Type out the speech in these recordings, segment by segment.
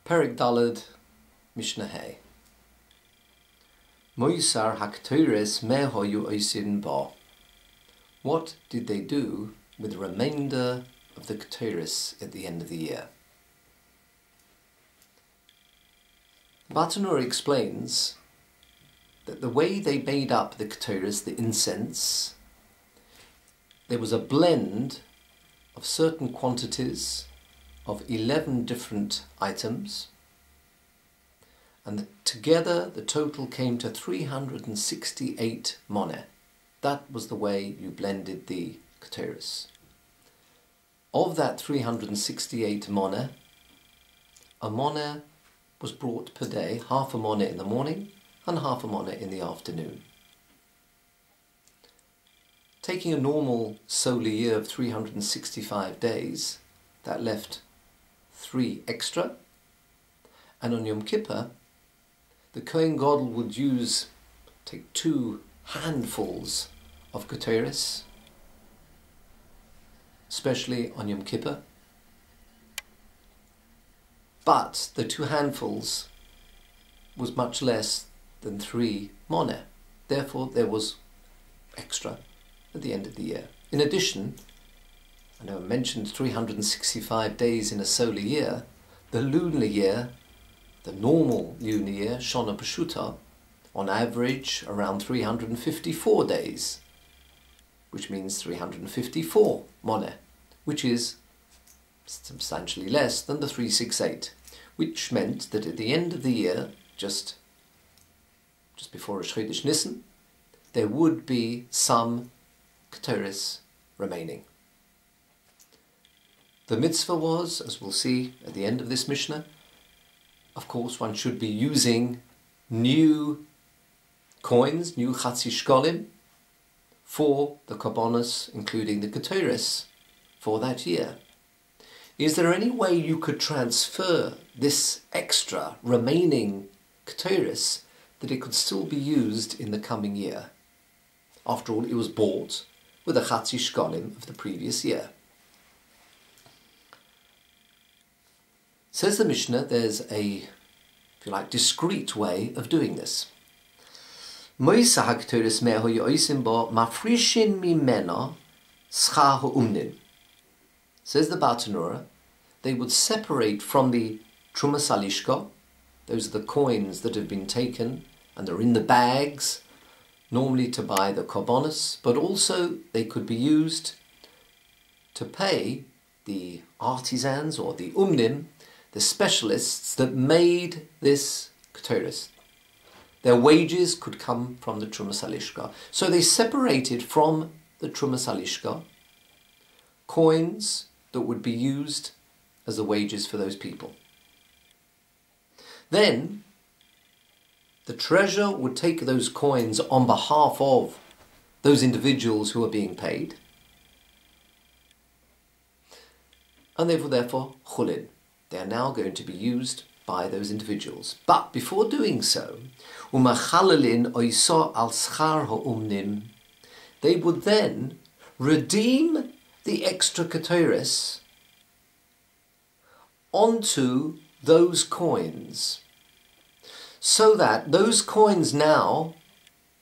Perek Daled, Mishnah Hey. Moisar hakteires mehoyu oisin ba. What did they do with the remainder of the ketores at the end of the year? Bartanura explains that the way they made up the ketores, the incense, there was a blend of certain quantities of 11 different items, and together the total came to 368 moneh. That was the way you blended the ketores. Of that 368 moneh, a moneh was brought per day, half a moneh in the morning and half a moneh in the afternoon. Taking a normal solar year of 365 days, that left 3 extra, and on Yom Kippur the Kohen Gadol would take 2 handfuls of ketores, especially on Yom Kippur, but the 2 handfuls was much less than 3 moneh. Therefore there was extra at the end of the year. In addition, I know I mentioned 365 days in a solar year. The lunar year, the normal lunar year, Shana Peshuta, on average around 354 days, which means 354 moneh, which is substantially less than the 368, which meant that at the end of the year, just before Rosh Chodesh Nisan, there would be some ketores remaining. The mitzvah was, as we'll see at the end of this Mishnah, of course one should be using new coins, new שקלים, for the korbanos, including the ketores, for that year. Is there any way you could transfer this extra remaining ketores that it could still be used in the coming year? After all, it was bought with the שקלים of the previous year. Says the Mishnah, there's a, if you like, discreet way of doing this. Says the Bartanura, they would separate from the trumas halishka, those are the coins that have been taken and are in the bags, normally to buy the korbanos, but also they could be used to pay the artisans or the umnim, the specialists that made this ketores. Their wages could come from the trumas halishka. So they separated from the trumas halishka coins that would be used as the wages for those people. Then the treasurer would take those coins on behalf of those individuals who are being paid, and they were therefore chulin. They are now going to be used by those individuals. But before doing so, they would then redeem the extra ketores onto those coins, so that those coins now,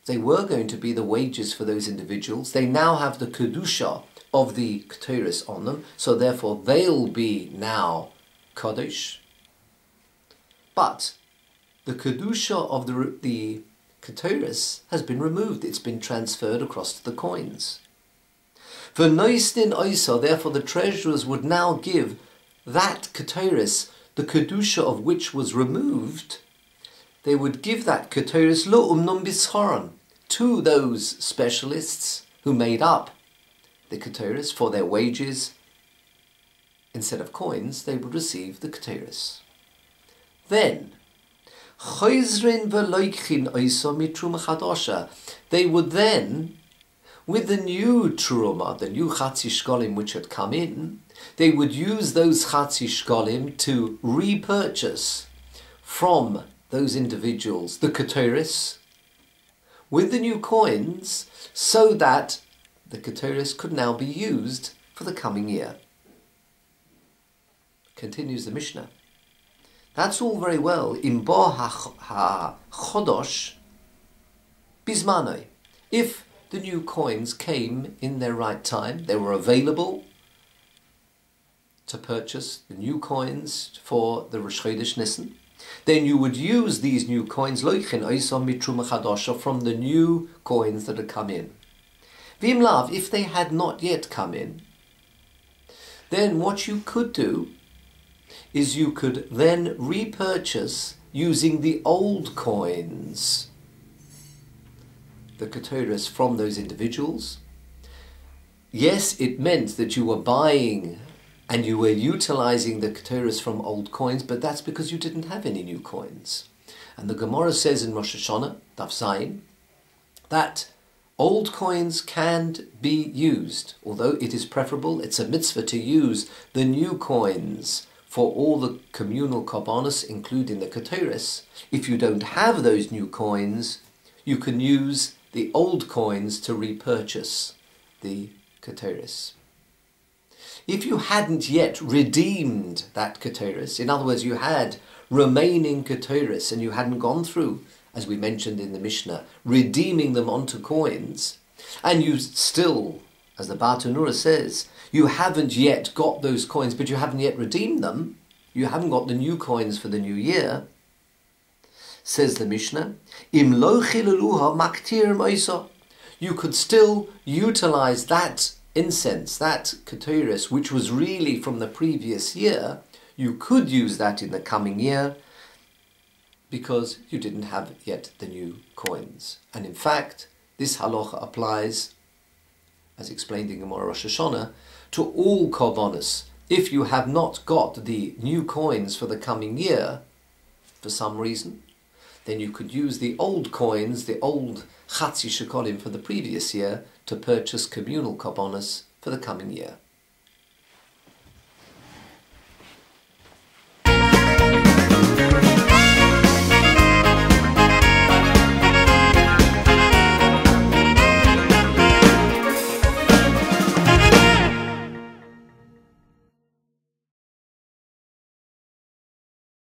they were going to be the wages for those individuals. They now have the kedusha of the ketores on them, so therefore they'll be now Kodesh, but the kedusha of the ketores has been removed. It's been transferred across to the coins. For noistin oisa, therefore the treasurers would now give that ketores, the kedusha of which was removed, they would give that ketores lo umnum bisharon, to those specialists who made up the ketores for their wages. Instead of coins, they would receive the ketores. Then, they would then, with the new truma, the new שקלים which had come in, they would use those שקלים to repurchase from those individuals the ketores with the new coins, so that the ketores could now be used for the coming year. Continues the Mishnah. That's all very well. In bo ha-chodosh bismanoi. If the new coins came in their right time, they were available to purchase the new coins for the Rosh Chodesh Nisan, then you would use these new coins loichin oisom mitruma chadosha, from the new coins that had come in. V'im lav, if they had not yet come in, then what you could do is you could then repurchase using the old coins, the ketores from those individuals. Yes, it meant that you were buying and you were utilizing the ketores from old coins, but that's because you didn't have any new coins. And the Gemara says in Rosh Hashanah, Daf Zayin, that old coins can be used, although it is preferable, it's a mitzvah to use the new coins for all the communal korbanos, including the ketores. If you don't have those new coins, you can use the old coins to repurchase the ketores. If you hadn't yet redeemed that ketores, in other words, you had remaining ketores and you hadn't gone through, as we mentioned in the Mishnah, redeeming them onto coins, and you still, as the Bartanura says, you haven't yet got those coins, but you haven't yet redeemed them, you haven't got the new coins for the new year, says the Mishnah, Im lo chileluha maktir moisa. You could still utilize that incense, that ketores, which was really from the previous year. You could use that in the coming year because you didn't have yet the new coins. And in fact, this halacha applies, as explained in Gemara Rosh Hashanah, to all korbanos. If you have not got the new coins for the coming year, for some reason, then you could use the old coins, the old chatzi shekolim for the previous year, to purchase communal korbanos for the coming year.